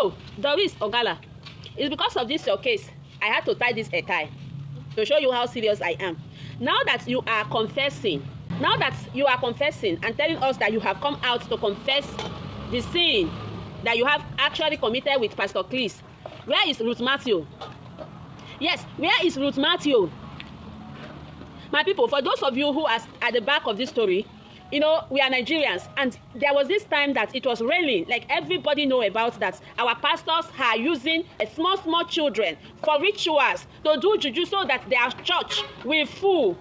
So, Doris Ogala, it's because of this your case, I had to tie this a tie to show you how serious I am. Now that you are confessing and telling us that you have come out to confess the sin that you have actually committed with Pastor Chris, where is Ruth Matthew? Yes, where is Ruth Matthew? My people, for those of you who are at the back of this story, you know, we are Nigerians, and there was this time that it was raining, like everybody know about that. Our pastors are using small children for rituals to do juju so that their church will full.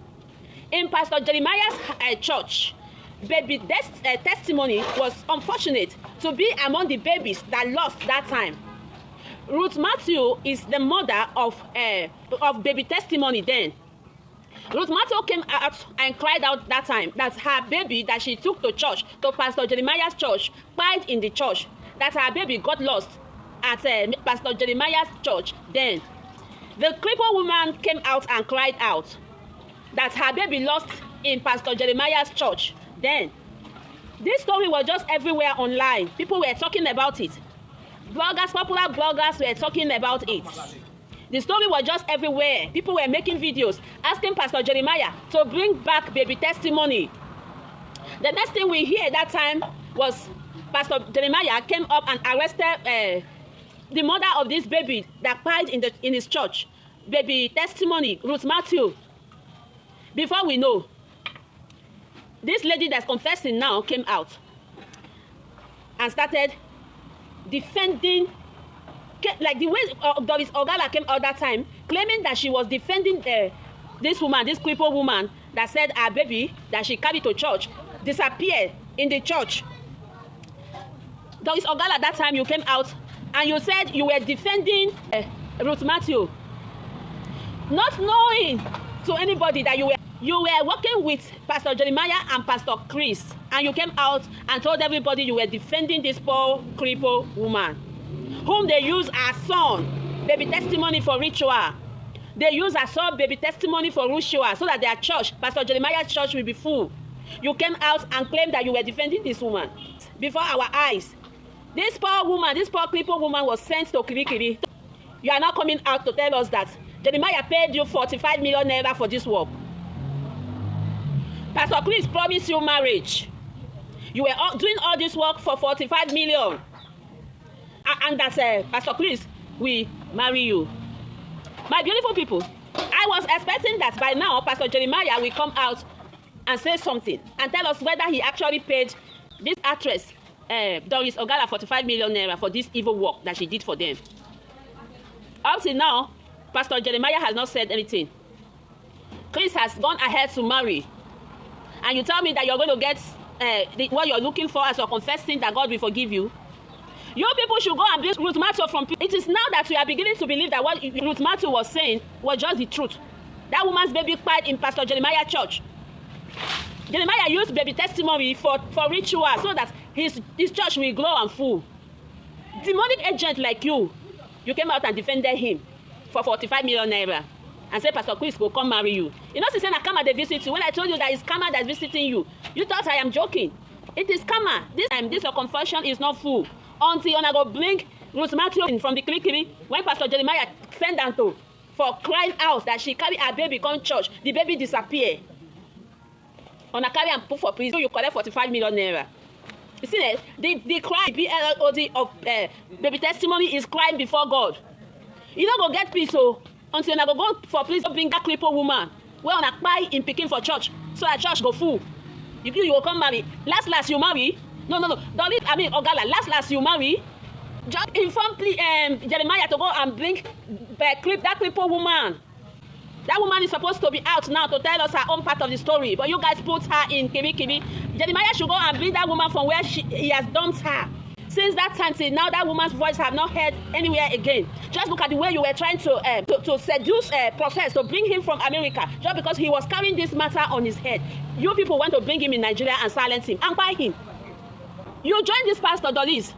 In Pastor Jeremiah's church, baby testimony was unfortunate to be among the babies that lost that time. Ruth Matthew is the mother of baby testimony then. Ruth Matthew came out and cried out that time that her baby that she took to church, to Pastor Jeremiah's church, died in the church, that her baby got lost at Pastor Jeremiah's church then. The crippled woman came out and cried out that her baby lost in Pastor Jeremiah's church then. This story was just everywhere online. People were talking about it. Bloggers, popular bloggers were talking about it. The story was just everywhere. People were making videos asking Pastor Jeremiah to bring back baby testimony. The next thing we hear that time was Pastor Jeremiah came up and arrested the mother of this baby that died in his church. Baby testimony, Ruth Matthew. Before we know, this lady that's confessing now came out and started defending, like the way Doris Ogala came out that time, claiming that she was defending this woman, this crippled woman that said her baby that she carried to church disappeared in the church. Doris Ogala, that time you came out and you said you were defending Ruth Matthew, not knowing to anybody that you were working with Pastor Jeremiah and Pastor Chris, and you came out and told everybody you were defending this poor crippled woman, whom they use as son baby testimony for ritual. They use as son baby testimony for ritual so that their church, Pastor Jeremiah's church, will be full. You came out and claimed that you were defending this woman before our eyes. This poor woman, this poor crippled woman was sent to Kirikiri. You are now coming out to tell us that Jeremiah paid you 45 million naira for this work. Pastor Chris promised you marriage. You were doing all this work for 45 million. And that's Pastor Chris will marry you. My beautiful people, I was expecting that by now Pastor Jeremiah will come out and say something and tell us whether he actually paid this actress, Doris Ogala, 45 million naira for this evil work that she did for them. Up till now, Pastor Jeremiah has not said anything. Chris has gone ahead to marry. And you tell me that you're going to get what you're looking for as you're confessing that God will forgive you. You people should go and bring Ruth Matthew from... It is now that we are beginning to believe that what Ruth Matthew was saying was just the truth. That woman's baby died in Pastor Jeremiah's church. Jeremiah used baby testimony for ritual so that his church will glow and full. Demonic agent like you came out and defended him for 45 million naira and said Pastor Chris will come marry you. You know, she said, Kama they visit you. When I told you that it's Kama that's visiting you, you thought I am joking. It is Kama. This time, this your confession is not full. Until I go bring Ruth Matthew in from the Kirikiri, when Pastor Jeremiah sent them to for crying out that she carry her baby come church, the baby disappear. On a carry and put for prison, you collect 45 million naira. You see that? The crime, BLOD of baby testimony is crime before God. You don't go get peace, so until you go for please bring that crippled woman. Well, on a buy in Peking for church, so that church go full. You will come marry. Last you marry. No. Ogala, last you marry. Just inform Jeremiah to go and bring that crippled woman. That woman is supposed to be out now to tell us her own part of the story. But you guys put her in Kirikiri. Jeremiah should go and bring that woman from where he has dumped her. Since that time till now, that woman's voice have not heard anywhere again. Just look at the way you were trying to seduce Prophet to bring him from America, just because he was carrying this matter on his head. You people want to bring him in Nigeria and silence him and buy him. You join this pastor Doris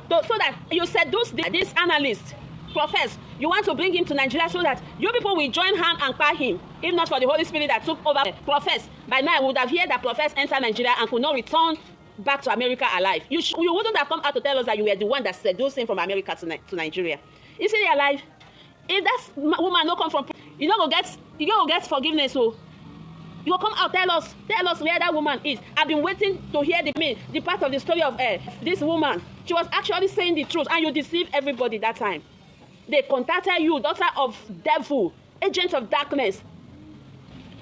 so that you seduce this analyst, Prophet. You want to bring him to Nigeria so that you people will join hand and buy him. If not for the Holy Spirit that took over Prophet, by now I would have heard that Prophet enter Nigeria and could not return back to America alive. You wouldn't have come out to tell us that you were the one that seduced him from America to Nigeria. Is he alive? If that woman no come from, you don't go get forgiveness. So you go come out, tell us where that woman is. I've been waiting to hear the part of the story of this woman. She was actually saying the truth, and you deceived everybody that time. They contacted you, daughter of devil, agent of darkness.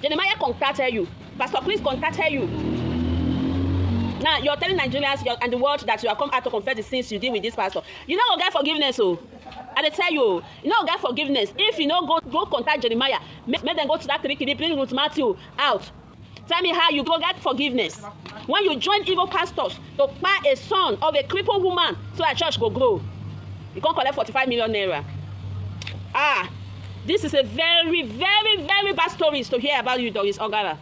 Jeremiah contacted you. Pastor Chris contacted you. Now you're telling Nigerians and the world that you have come out to confess the sins you did with this pastor. You don't go get forgiveness, oh. And they tell you, you don't get forgiveness. If you don't go contact Jeremiah, make them go to that curriculum, bring Ruth Matthew out. Tell me how you go get forgiveness. When you join evil pastors to buy a son of a crippled woman so that church go grow, you can't collect 45 million naira. This is a very, very, very bad story to hear about you, Doris Ogala.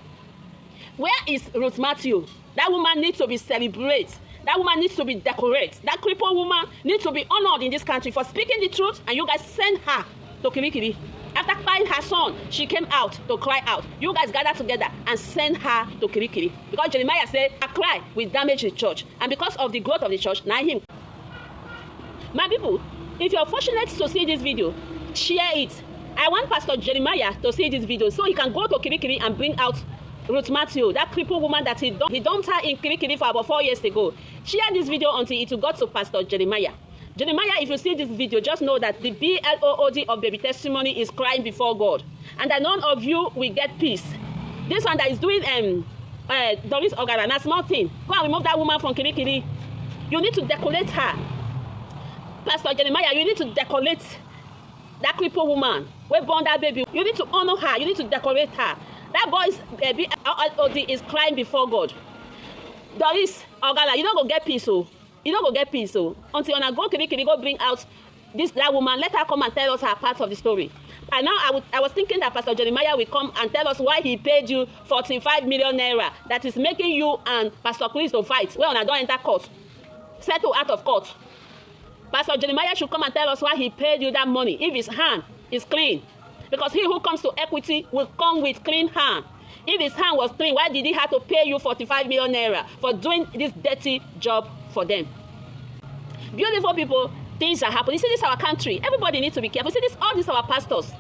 Where is Ruth Matthew? That woman needs to be celebrated. That woman needs to be decorated. That crippled woman needs to be honored in this country for speaking the truth, and you guys send her to Kirikiri. After crying her son, she came out to cry out. You guys gather together and send her to Kirikiri. Because Jeremiah said, "I cry will damage the church." And because of the growth of the church, now him. My people, if you're fortunate to see this video, share it. I want Pastor Jeremiah to see this video so he can go to Kirikiri and bring out Ruth Matthew, that crippled woman that he dumped her in Kirikiri for about 4 years ago. Share this video until it will go to Pastor Jeremiah. Jeremiah, if you see this video, just know that the BLOOD of baby testimony is crying before God, and that none of you will get peace. This one that is doing Doris Ogala, na small thing. Go and remove that woman from Kirikiri. You need to decorate her. Pastor Jeremiah, you need to decorate that crippled woman. We born that baby. You need to honor her. You need to decorate her. That boy's BLOD is crying before God. Doris Ogala, you don't go get peace, oh. You don't go get peace, oh. Until you go Kirikiri, go bring out that woman. Let her come and tell us her part of the story. And now I was thinking that Pastor Jeremiah will come and tell us why he paid you 45 million naira. That is making you and Pastor Chris to fight. Well, I don't enter court. Settle out of court. Pastor Jeremiah should come and tell us why he paid you that money if his hand is clean. Because he who comes to equity will come with clean hand. If his hand was clean, why did he have to pay you 45 million naira for doing this dirty job for them? Beautiful people, things are happening. You see, this is our country. Everybody needs to be careful. You see, all these our pastors.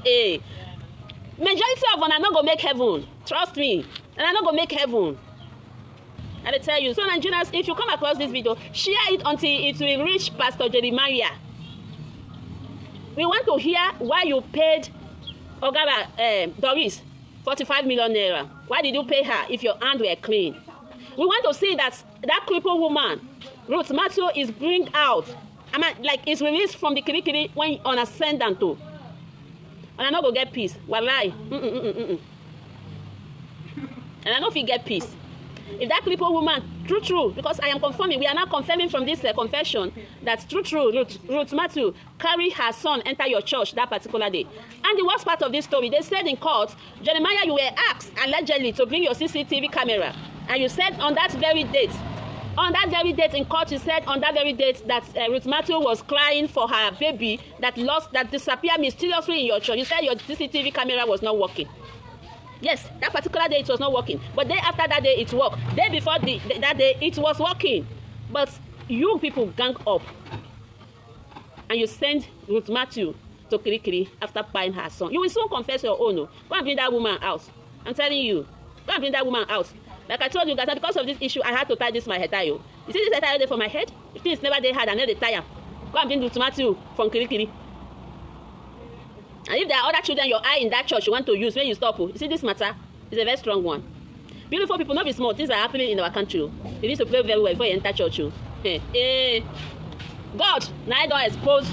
Majority of them are not going to make heaven. Trust me. And are not going to make heaven. And I tell you, so Nigerians, if you come across this video, share it until it will reach Pastor Jeremiah. We want to hear why you paid Ogala, Doris, 45 million naira. Why did you pay her if your hands were clean? We want to see that crippled woman, Ruth Matthew, is bring out. I mean, like, it's released from the Kirikiri when on ascendant to. And I not go get peace. Wallahi. And I know if you get peace. If that crippled woman, true, because I am confirming, we are not confirming from this confession that true, Ruth Matthew carry her son enter your church that particular day. And the worst part of this story, they said in court, Jeremiah, you were asked allegedly to bring your CCTV camera, and you said on that very date in court, you said on that very date that Ruth Matthew was crying for her baby that disappeared mysteriously in your church. You said your CCTV camera was not working. Yes, that particular day it was not working. But day after that day it worked. Day before that day it was working. But you people gang up. And you send Ruth Matthew to Kirikiri after buying her son. You will soon confess your own. Go and bring that woman out. I'm telling you. Go and bring that woman out. Like I told you guys, because of this issue, I had to tie this my head tie. You see this head tie there for my head? If things never they had, I know they tie. Go and bring Ruth Matthew from Kirikiri. And if there are other children your eye in that church you want to use, when you stop, you see this matter is a very strong one. Beautiful people, not be small. Things are happening in our country. You need to pray very well before you enter church. God, now I don't expose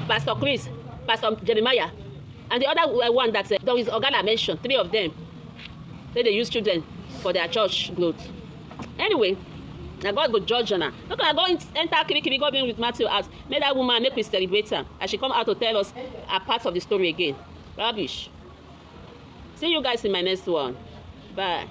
Pastor Chris, Pastor Jeremiah, and the other one that Doris Ogala mentioned, 3 of them. They use children for their church growth. Anyway, now God go judge her. Look, I go enter Kirikiri, go bring with Matthew out. Make that woman make we celebrate her. And she come out to tell us a part of the story again. Rubbish. See you guys in my next one. Bye.